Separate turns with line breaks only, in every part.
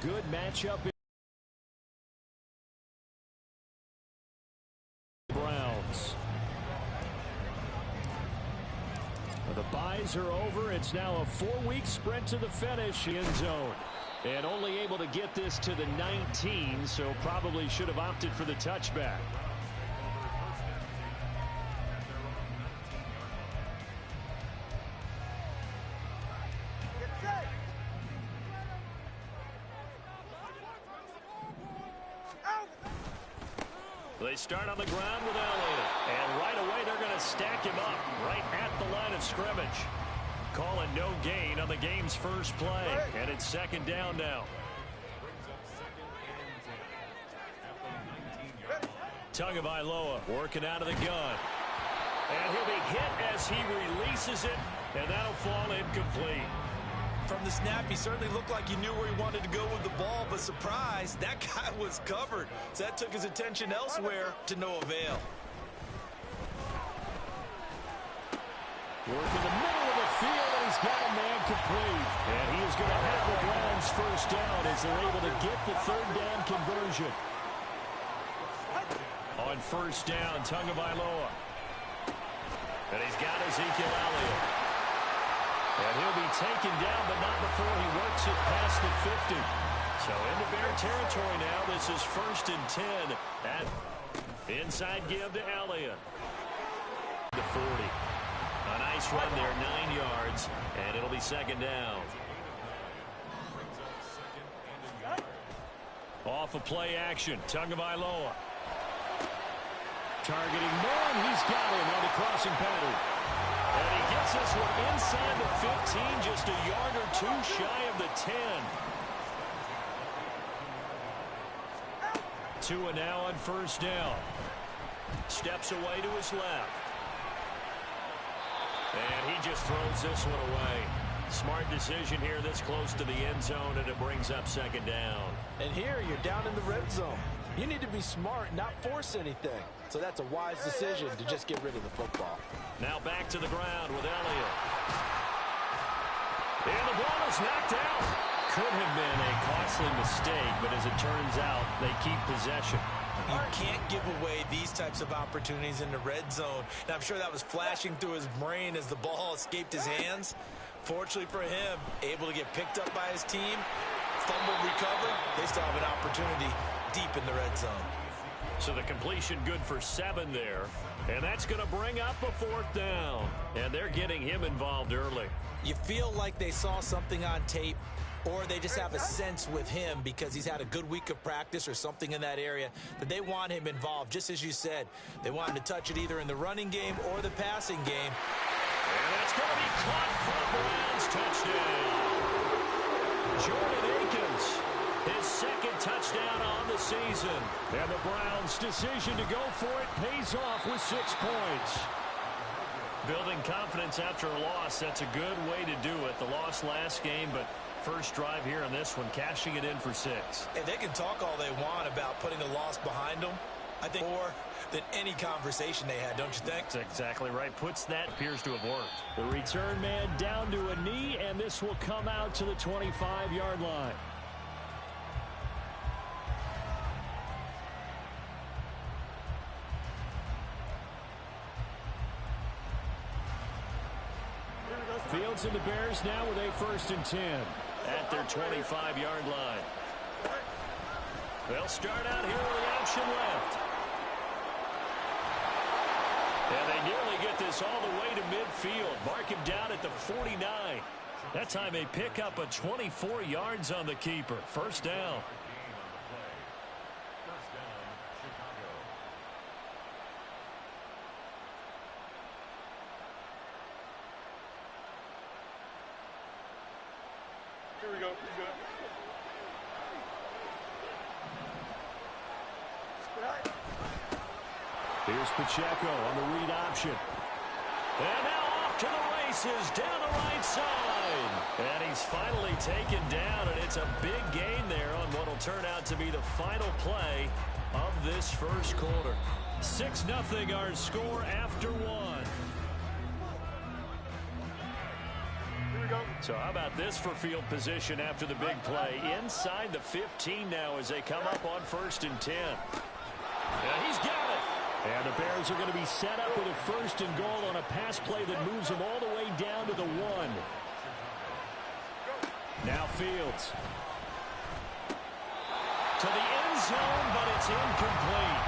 Good matchup in Browns. Well, the byes are over. It's now a 4-week sprint to the finish. End zone. And only able to get this to the 19, so probably should have opted for the touchback. They start on the ground with Elliott. And right away they're going to stack him up right at the line of scrimmage. Calling no gain on the game's first play. And it's second down now. Tagovailoa working out of the gun. And he'll be hit as he releases it. And that'll fall incomplete.
From the snap, he certainly looked like he knew where he wanted to go with the ball, but surprise, that guy was covered. So that took his attention elsewhere to no avail.
Work in the middle of the field, and he's got a man complete. And he is going to have the Browns first down as they're able to get the third down conversion. On first down, Tagovailoa. And he's got Ezekiel Elliott. And he'll be taken down, but not before he works it past the 50. So into Bear territory now. This is 1st and 10. At inside give to Elliott. The 40. A nice run there, 9 yards, and it'll be second down. Off of play action, Tagovailoa. Targeting Moore, and he's got him on the crossing pattern. And he gets this one inside the 15, just a yard or two shy of the 10. Tua now on first down. Steps away to his left. And he just throws this one away. Smart decision here this close to the end zone, and it brings up second down.
And here you're down in the red zone. You need to be smart, not force anything. So that's a wise decision to just get rid of the football.
Now back to the ground with Elliott. And the ball is knocked out. Could have been a costly mistake, but as it turns out, they keep possession.
You can't give away these types of opportunities in the red zone. And I'm sure that was flashing through his brain as the ball escaped his hands. Fortunately for him, able to get picked up by his team, fumble recovered. They still have an opportunity deep in the red zone.
So the completion good for 7 there. And that's going to bring up a 4th down. And they're getting him involved early.
You feel like they saw something on tape, or they just have a sense with him because he's had a good week of practice or something in that area that they want him involved. Just as you said, they want him to touch it either in the running game or the passing game.
And that's going to be caught for a Browns touchdown. Jordan Akins, his second touchdown on the season. And the Browns' decision to go for it pays off with 6 points. Building confidence after a loss, that's a good way to do it. The loss last game, but first drive here in this one, cashing it in for 6.
And they can talk all they want about putting a loss behind them. I think more than any conversation they had, don't you think?
That's exactly right. Puts that, appears to have worked. The return man down to a knee, and this will come out to the 25-yard line. Fields and the Bears now with a 1st and 10 at their 25-yard line. They'll start out here with the option left. And they nearly get this all the way to midfield. Mark him down at the 49. That time they pick up a 24 yards on the keeper. First down.
Here we go.
Here's Pacheco on the read option. And now off to the races down the right side. And he's finally taken down, and it's a big gain there on what will turn out to be the final play of this first quarter. 6-0 our score after 1.
Here we go.
So how about this for field position after the big play? Inside the 15 now as they come up on 1st and 10. Yeah, he's got it. And the Bears are going to be set up with a 1st and goal on a pass play that moves them all the way down to the 1. Now Fields. To the end zone, but it's incomplete.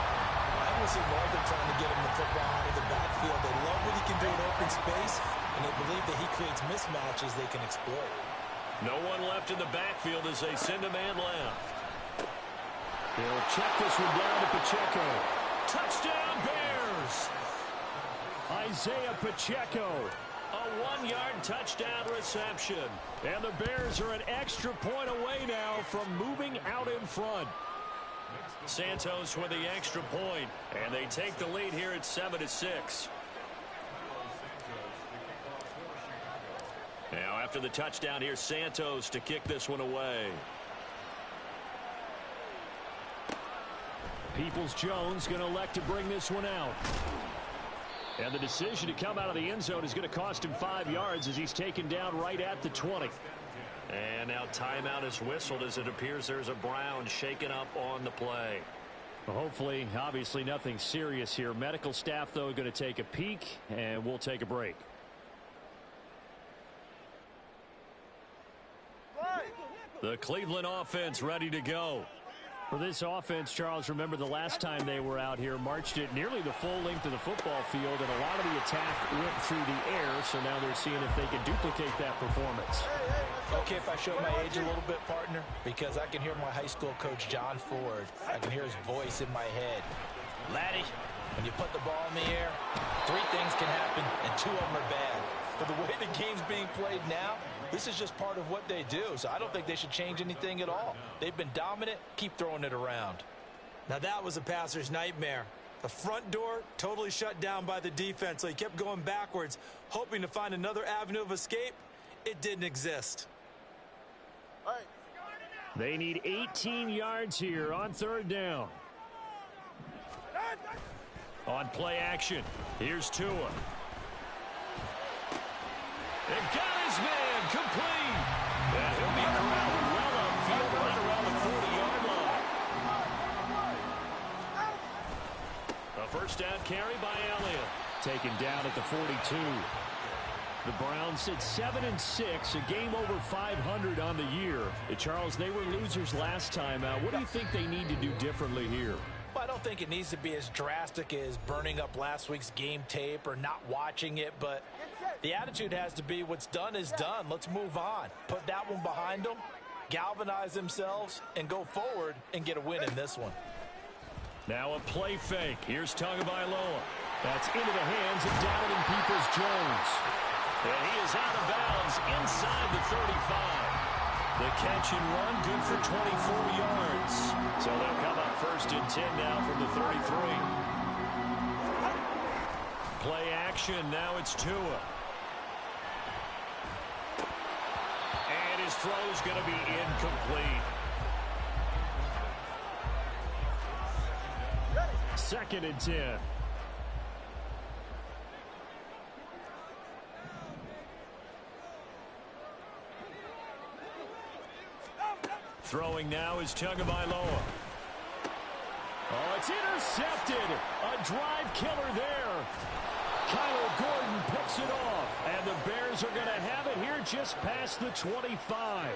I will see more than trying to get him the football out of the backfield. They love what he can do in open space, and they believe that he creates mismatches they can exploit.
No one left in the backfield as they send a man left. They'll check this one down to Pacheco. Touchdown, Bears! Isaiah Pacheco. A 1-yard touchdown reception. And the Bears are an extra point away now from moving out in front. Santos with the extra point, and they take the lead here at 7-6. Now after the touchdown, here's Santos to kick this one away. Peoples-Jones going to elect to bring this one out. And the decision to come out of the end zone is going to cost him 5 yards as he's taken down right at the 20. And now timeout is whistled as it appears there's a Brown shaken up on the play. Well, hopefully, obviously nothing serious here. Medical staff, though, going to take a peek, and we'll take a break. The Cleveland offense ready to go. For this offense, Charles, remember the last time they were out here, marched it nearly the full length of the football field, and a lot of the attack went through the air, so now they're seeing if they can duplicate that performance.
Okay, if I show my age a little bit, partner, because I can hear my high school coach, John Ford. I can hear his voice in my head. Laddie, when you put the ball in the air, 3 things can happen, and 2 of them are bad. But the way the game's being played now, this is just part of what they do, so I don't think they should change anything at all. They've been dominant. Keep throwing it around.
Now that was a passer's nightmare. The front door totally shut down by the defense, so he kept going backwards, hoping to find another avenue of escape. It didn't exist.
They need 18 yards here on 3rd down. On play action, here's Tua. They've got his man complete. And he'll be corralled well upfield right around the 40-yard line. A 1st down carry by Elliott. Taken down at the 42. The Browns sit 7-6, a game over 500 on the year. Charles, they were losers last time out. What do you think they need to do differently here?
Well, I don't think it needs to be as drastic as burning up last week's game tape or not watching it, but the attitude has to be what's done is done. Let's move on. Put that one behind them, galvanize themselves, and go forward and get a win in this one.
Now a play fake. Here's Tagovailoa. That's into the hands of Donovan Peoples-Jones. And he is out of bounds inside the 35. The catch and run, good for 24 yards. So they'll come up 1st and 10 now from the 33. Play action, now it's Tua. And his throw's going to be incomplete. 2nd and 10. Throwing now is Tagovailoa. Oh, it's intercepted. A drive killer there. Kyle Gordon picks it off. And the Bears are going to have it here just past the 25.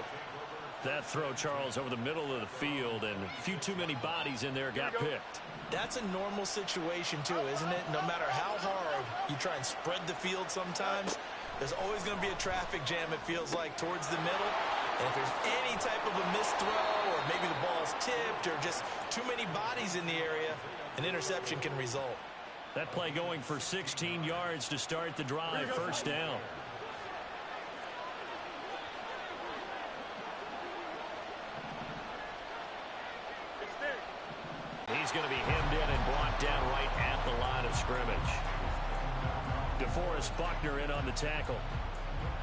That throw, Charles, over the middle of the field, and a few too many bodies in there got picked.
That's a normal situation, too, isn't it? No matter how hard you try and spread the field sometimes, there's always going to be a traffic jam, it feels like, towards the middle. And if there's any type of a missed throw, or maybe the ball's tipped, or just too many bodies in the area, an interception can result.
That play going for 16 yards to start the drive, 1st down. He's going to be hemmed in and brought down right at the line of scrimmage. DeForest Buckner in on the tackle.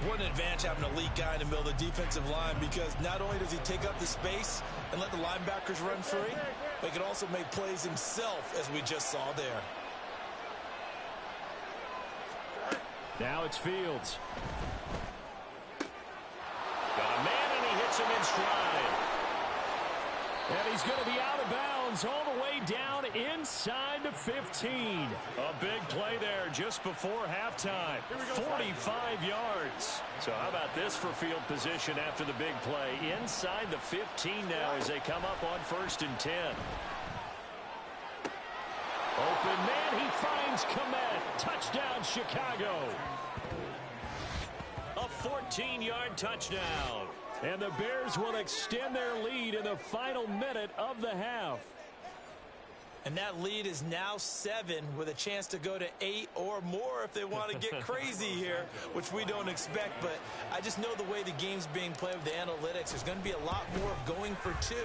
What an advantage having an elite guy in the middle of the defensive line, because not only does he take up the space and let the linebackers run free, but he can also make plays himself, as we just saw there.
Now it's Fields. gets him in stride. And he's going to be out of bounds all the way down inside the 15. A big play there just before halftime. 45 yards. So how about this for field position after the big play? Inside the 15 now as they come up on 1st and 10. Open man, he finds Komet. Touchdown, Chicago. A 14-yard touchdown. And the Bears will extend their lead in the final minute of the half.
And that lead is now 7 with a chance to go to 8 or more if they want to get crazy here, which we don't expect. But I just know the way the game's being played with the analytics, there's going to be a lot more of going for 2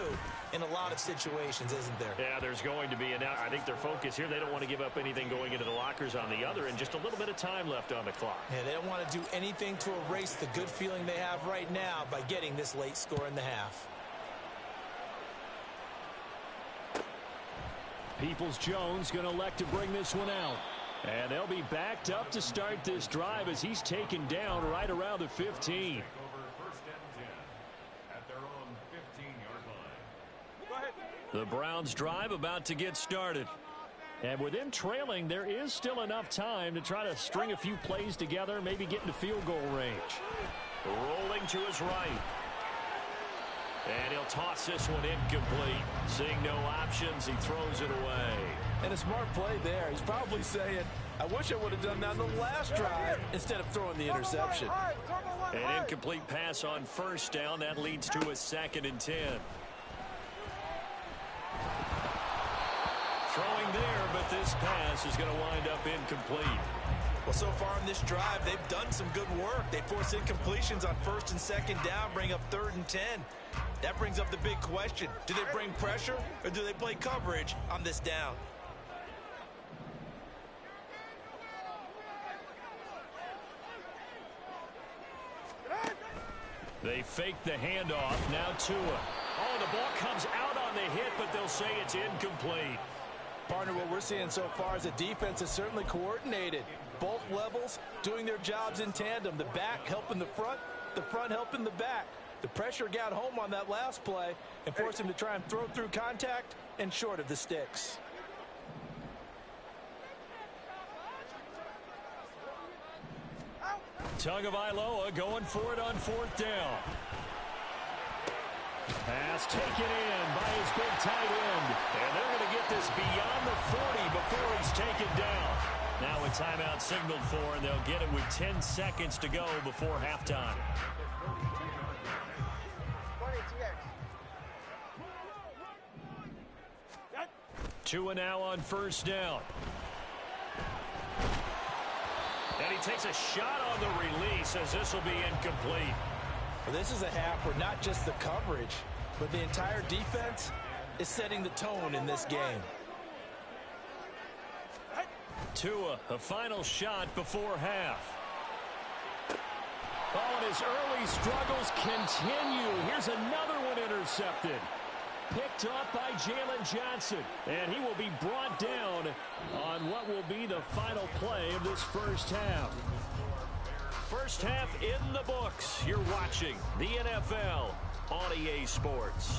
in a lot of situations, isn't there?
Yeah, there's going to be. And I think their focus here, they don't want to give up anything going into the lockers on the other, and just a little bit of time left on the clock.
Yeah, they don't want to do anything to erase the good feeling they have right now by getting this late score in the half.
Peoples-Jones going to elect to bring this one out. And they'll be backed up to start this drive as he's taken down right around the 15. The Browns drive about to get started. And with them trailing, there is still enough time to try to string a few plays together, maybe get into field goal range. Rolling to his right. And he'll toss this one incomplete. Seeing no options, he throws it away.
And a smart play there. He's probably saying, I wish I would have done that on the last drive instead of throwing the interception.
An incomplete pass on 1st down. That leads to a 2nd and 10. Throwing there, but this pass is going to wind up incomplete.
Well, so far in this drive, they've done some good work. They force incompletions on 1st and 2nd down, bring up 3rd and 10. That brings up the big question. Do they bring pressure or do they play coverage on this down?
They fake the handoff. Now Tua. Oh, the ball comes out on the hit, but they'll say it's incomplete.
Partner, what we're seeing so far is the defense is certainly coordinated. Both levels doing their jobs in tandem. The back helping the front helping the back. The pressure got home on that last play and forced him to try and throw through contact and short of the sticks.
Tagovailoa going for it on 4th down. Pass taken in by his big tight end. And they're going to get this beyond the 40 before he's taken down. Now a timeout signaled for, and they'll get it with 10 seconds to go before halftime. Tua now on 1st down. And he takes a shot on the release as this will be incomplete.
Well, this is a half where not just the coverage, but the entire defense is setting the tone in this game.
Tua, a final shot before half. Oh, and his early struggles continue. Here's another one intercepted. Picked up by Jalen Johnson. And he will be brought down on what will be the final play of this 1st half. First half in the books. You're watching the NFL on EA Sports.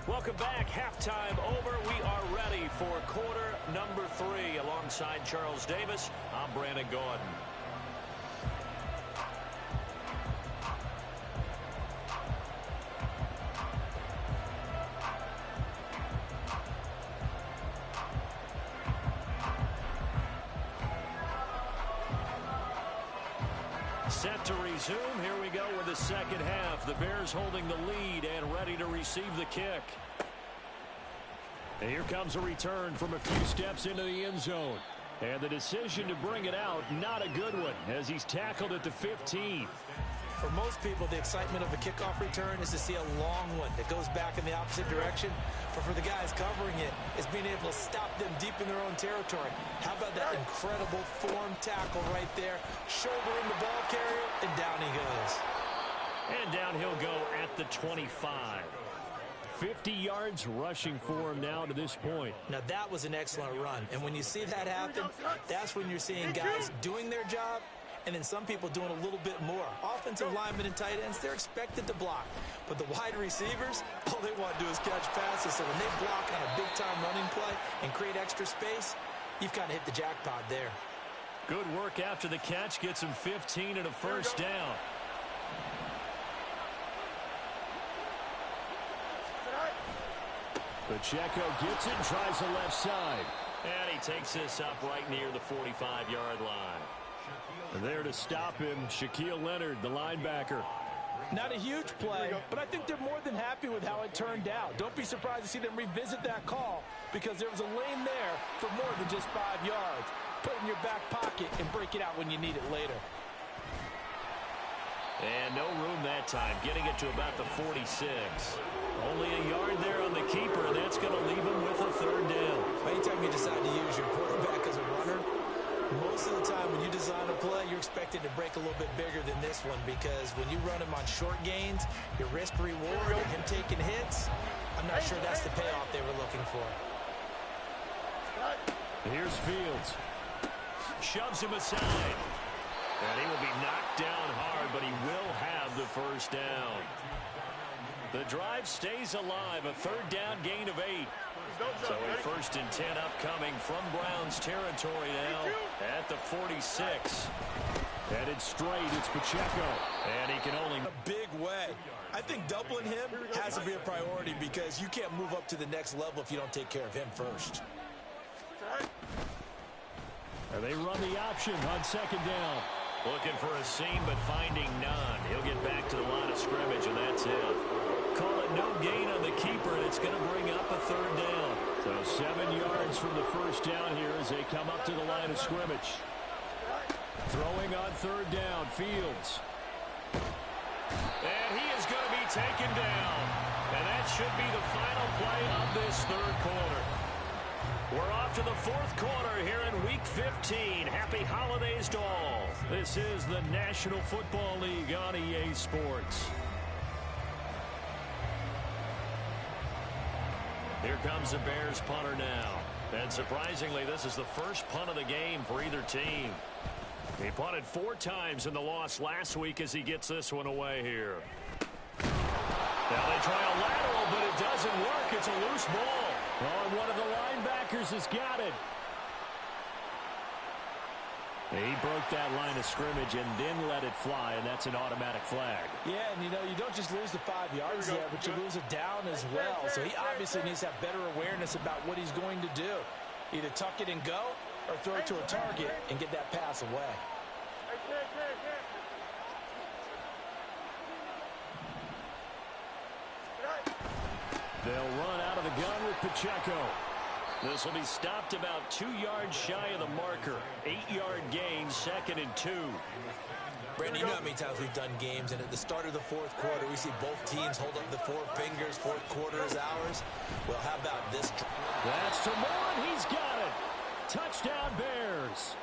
Welcome back. Halftime over. We are ready for quarter number 3. Alongside Charles Davis, I'm Brandon Gordon. Set to resume. Here we go with the 2nd half. The Bears holding the lead and ready to receive the kick. And here comes a return from a few steps into the end zone. And the decision to bring it out, not a good one, as he's tackled at the 15.
For most people, the excitement of a kickoff return is to see a long one that goes back in the opposite direction. But for the guys covering it, it's being able to stop them deep in their own territory. How about that incredible form tackle right there? Shouldering the ball carrier, and down he goes.
And down he'll go at the 25. 50 yards rushing for him now to this point.
Now, that was an excellent run. And when you see that happen, that's when you're seeing guys doing their job, and then some people doing a little bit more. Offensive linemen and tight ends, they're expected to block. But the wide receivers, all they want to do is catch passes. So when they block on a big-time running play and create extra space, you've kind of hit the jackpot there.
Good work after the catch. Gets him 15 and a first down. Pacheco gets it, tries the left side. And he takes this up right near the 45-yard line. And there to stop him, Shaquille Leonard, the linebacker.
Not a huge play, but I think they're more than happy with how it turned out. Don't be surprised to see them revisit that call because there was a lane there for more than just 5 yards. Put it in your back pocket and break it out when you need it later.
And no room that time, getting it to about the 46. Only a yard there on the keeper, and that's going to leave him with a third down.
Anytime you decide to use your quarterback as a runner, most of the time when you design a play, you're expected to break a little bit bigger than this one because when you run him on short gains, your risk-reward and him taking hits, I'm not sure that's the payoff they were looking for.
Here's Fields. Shoves him aside. And he will be knocked down hard, but he will have the first down. The drive stays alive, a third down gain of 8. So a 1st and 10 upcoming from Browns territory now at the 46. Headed straight, it's Pacheco. And he can only...
A big way. I think doubling him has to be a priority because you can't move up to the next level if you don't take care of him first.
And they run the option on second down. Looking for a seam, but finding none. He'll get back to the line of scrimmage, and that's it. Call it no gain on the keeper, and it's going to bring up a third down. So 7 yards from the first down here as they come up to the line of scrimmage. Throwing on third down, Fields. And he is going to be taken down. And that should be the final play of this third quarter. We're off to the fourth quarter here in Week 15. Happy holidays to all. This is the National Football League on EA Sports. Here comes the Bears punter now. And surprisingly, this is the first punt of the game for either team. He punted 4 times in the loss last week as he gets this one away here. Now they try a lateral, but it doesn't work. It's a loose ball. Oh, and one of the linebackers has got it. He broke that line of scrimmage and then let it fly, and that's an automatic flag.
Yeah, and you don't just lose the 5 yards there, but you lose it down as well. So he obviously needs to have better awareness about what he's going to do. Either tuck it and go or throw it to a target and get that pass away.
They'll run out of the gun with Pacheco. This will be stopped about 2 yards shy of the marker. 8-yard gain, 2nd and 2.
Brandon, you know how many times we've done games, and at the start of the fourth quarter, we see both teams hold up the 4 fingers. Fourth quarter is ours. Well, how about this?
That's to Moore, and he's got it. Touchdown, Bears.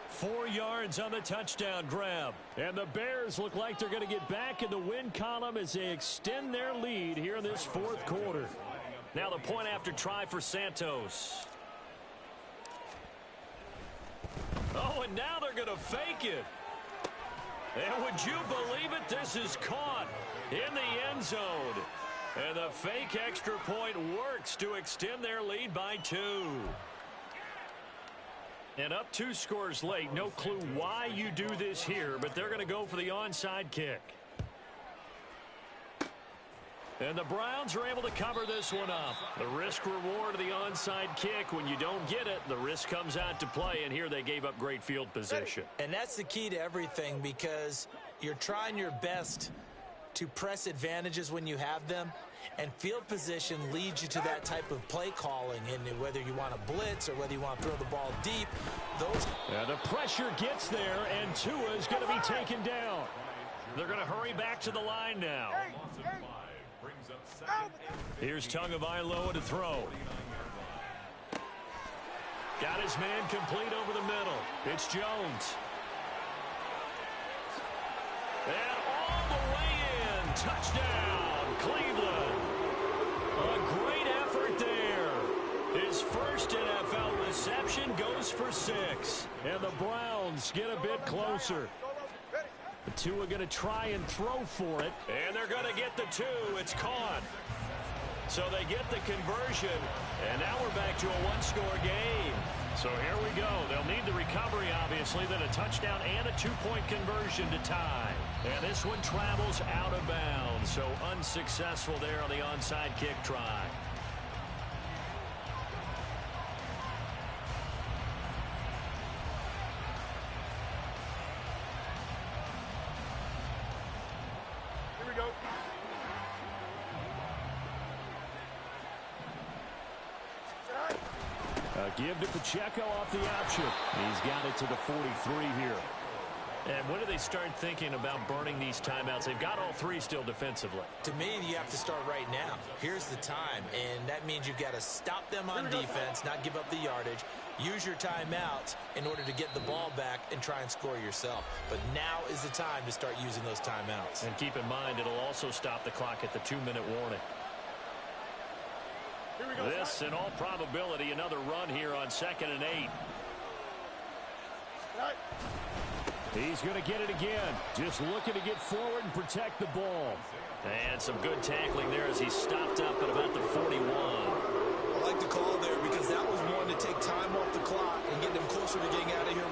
4 yards on the touchdown grab. And the Bears look like they're going to get back in the win column as they extend their lead here in this fourth quarter. Now the point after try for Santos. Oh, and now they're going to fake it. And would you believe it? This is caught in the end zone. And the fake extra point works to extend their lead by 2. And up 2 scores late. No clue why you do this here, but they're going to go for the onside kick. And the Browns are able to cover this one up. The risk-reward of the onside kick, when you don't get it, the risk comes out to play, and here they gave up great field position.
And that's the key to everything because you're trying your best to press advantages when you have them, And field position leads you to that type of play calling. And whether you want to blitz or whether you want to throw the ball deep,
the pressure gets there, and Tua is going to be taken down. They're going to hurry back to the line now. Here's Tagovailoa to throw. Got his man complete over the middle. It's Jones. And all the way in. Touchdown, Cleveland. A great effort there. His first NFL reception goes for 6. And the Browns get a bit closer. The two are going to try and throw for it. And they're going to get the 2. It's caught. So they get the conversion. And now we're back to a one-score game. So here we go. They'll need the recovery, obviously, then a touchdown and a 2-point conversion to tie. And this one travels out of bounds. So unsuccessful there on the onside kick try.
Here we go.
Give to Pacheco off the option. He's got it to the 43 here. And when do they start thinking about burning these timeouts? They've got all 3 still defensively.
To me, you have to start right now. Here's the time, and that means you've got to stop them on defense, not give up the yardage. Use your timeouts in order to get the ball back and try and score yourself. But now is the time to start using those timeouts.
And keep in mind, it'll also stop the clock at the 2-minute warning. This, in all probability, another run here on 2nd and 8. He's going to get it again. Just looking to get forward and protect the ball. And some good tackling there as he stopped up at about the 41.
I like the call there because that was one to take time off the clock and get them closer to getting out of here with